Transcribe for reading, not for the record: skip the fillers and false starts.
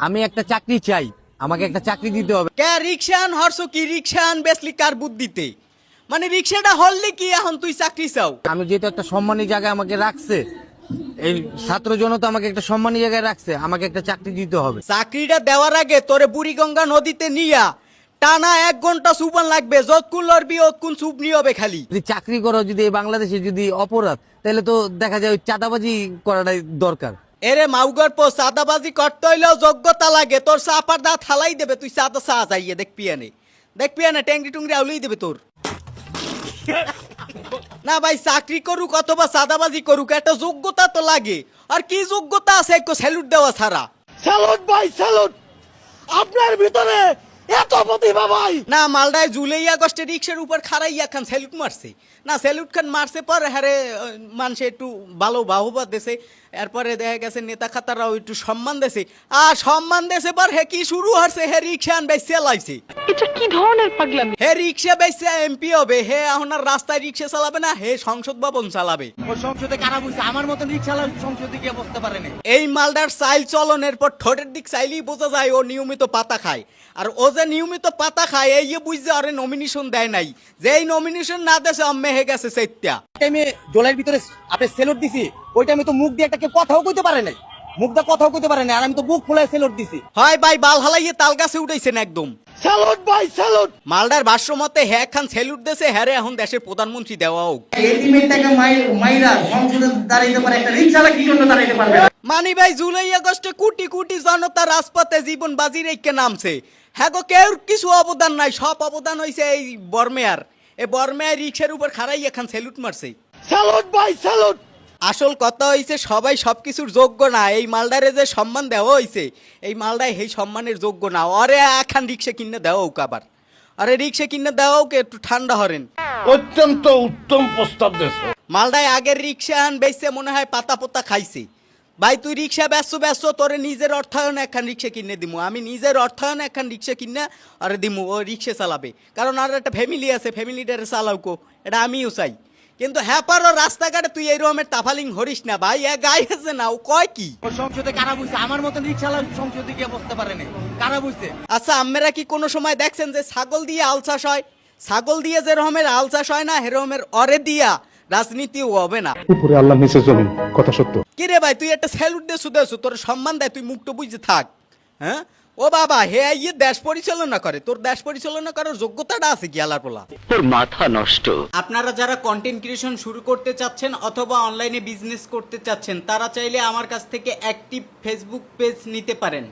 আমি একটা চাকরি চাই, আমাকে একটা চাকরি দিতে হবে। কে রিক্সান হরছো কি রিক্সান বেসলি কার বুদ্ধিতে? মানে রিক্সাটা হললে কি এখন তুই চাকরি চাও? আমি যেহেতু একটা সম্মানী জায়গায় আমাকে রাখছে, এই ছাত্র জনতা আমাকে একটা সম্মানী জায়গায় রাখছে, আমাকে একটা চাকরি দিতে হবে। চাকরিটা দেওয়ার আগে তোরে বুড়িগঙ্গা নদীতে নিয়া টানা 1 ঘন্টা সুপান লাগবে, যতক্ষণ লড়বি অতক্ষণ সুপ নিয়ে হবে খালি। যদি চাকরি করো, যদি এই বাংলাদেশে যদি অপরাধ, তাহলে তো দেখা যায় ওই চাঁদাবাজি করাটাই দরকার। এরে মাউগর পো চাঁদাবাজি করতে হইলেও যোগ্যতা লাগে। তোর চাপার দা থালাই দেবে, তুই চাঁদা চা যাইয়ে দেখবি এনে ট্যাংরি টুংরি আউলেই দেবে তোর। না ভাই, চাকরি করুক অথবা চাঁদাবাজি করুক, একটা যোগ্যতা তো লাগে। আর কি যোগ্যতা আছে একটু স্যালুট দেওয়া ছাড়া? স্যালুট ভাই স্যালুট, আপনার ভিতরে এত প্রতিভা ভাই। না মালদায় জুলাই আগস্টে রিক্সার উপর খারাইয়া খান স্যালুট মারছে। না স্যালুট খান মারছে পর হারে মানুষে একটু ভালো বাহুবা দেশে, এরপরে দেখা গেছে নেতা খাতারাও একটু সম্মান দেছে। আর সম্মান দেশে পর হে কি শুরু হচ্ছে, হে রিক্সা আন বেচে লাইছে। এটা কি ধরনের পাগলামি? হে রিক্সা বেচে এমপি হবে, হে এখন আর রাস্তায় রিক্সা চালাবে না, হে সংসদ ভবন চালাবে। ওই সংসদে কারা বুঝছে? আমার মতন রিক্সা সংসদে গিয়ে বসতে পারে না। এই মালদার চাইল চলনের পর ঠোঁটের দিক চাইলেই বোঝা যায় ও নিয়মিত পাতা খায়। আর ও যে নিয়মিত পাতা খায় এই বুঝছে আরে নমিনেশন দেয় নাই, যে এই নমিনেশন না দেশে আম্মে হে গেছে সেইটা। আমি জলের ভিতরে আপনি সেলুট দিছি, ওইটা আমি তো মুখ দিয়ে একটা কথাও কইতে পারে নাই, মুখ দিয়ে কথাও কইতে পারে নাই, আর আমি তো বুক ফুলায় সেলুট দিছি। হয় ভাই, বাল হালাইয়ে তাল গাছে উঠাইছেন একদম। স্যালুট ভাই স্যালুট। মালদার ভাষ্য মতে হ্যাঁ খান সেলুট দেশে, হ্যারে এখন দেশের প্রধানমন্ত্রী দেওয়া হোক। মানি ভাই, জুলাই আগস্টে কোটি কোটি জনতা রাজপথে জীবন বাজি রেখে নামছে। হ্যাঁ গো, কেউ কিছু অবদান নাই, সব অবদান হয়েছে এই বর্মেয়ার। এই বর্মেয়ার রিক্সার উপর খারাই এখন সেলুট মারছে। স্যালুট ভাই স্যালুট। আসল কথা হইছে সবাই সবকিছুর যোগ্য না। এই মালদারে যে সম্মান দেওয়া হইছে, এই মালদায় এই সম্মানের যোগ্য না। আরে এখন রিক্সা কিনে দেওয়া হোক আবার, আরে রিক্সা কিনে দেওয়া হোক, একটু ঠান্ডা হরেন। অত্যন্ত উত্তম প্রস্তাব দেশ। মালদায় আগের রিক্সা আন বেচছে মনে হয় পাতা পোতা খাইছে। ভাই তুই রিক্সা ব্যস্ত তোরে নিজের অর্থায়নে একখান রিক্সা কিনে দিমু, আমি নিজের অর্থায়নে একখান রিক্সা কিনে আরে দিমু, ও রিক্সা চালাবে। কারণ আর একটা ফ্যামিলি আছে, ফ্যামিলিটারে চালাউকো, এটা আমিও চাই। কিন্তু হ্যাপারও রাস্তাঘাটে তুই এই রকমের তাফালিং হরিস না ভাই, এ গায়ে আছে না, ও কয় কি? ওই সংসদে কারা বুঝছে? আমার মতন রিক্সা সংসদে গিয়ে বসতে পারে না, কারা বুঝছে? আচ্ছা, আপনারা কি কোনো সময় দেখছেন যে ছাগল দিয়ে আল চাষ হয়? ছাগল দিয়ে যে রকমের আল চাষ হয় না, হেরকমের অরে দিয়া রাজনীতিও হবে না। উপরে আল্লাহ নিচে জমিন, কথা সত্য। কি রে ভাই, তুই একটা স্যালুট দেছু তোর সম্মান দেয়, তুই মুখটা বুঝে থাক। হ্যাঁ ও বাবা, হে ইয়ে দেশ পরিচালনা করে, তোর দেশ পরিচালনা করার যোগ্যতাটা আছে কি আলার পোলা? তোর মাথা নষ্ট। আপনারা যারা কন্টেন্ট ক্রিয়েশন শুরু করতে চাচ্ছেন অথবা অনলাইনে বিজনেস করতে চাচ্ছেন, তারা চাইলে আমার কাছ থেকে অ্যাক্টিভ ফেসবুক পেজ নিতে পারেন।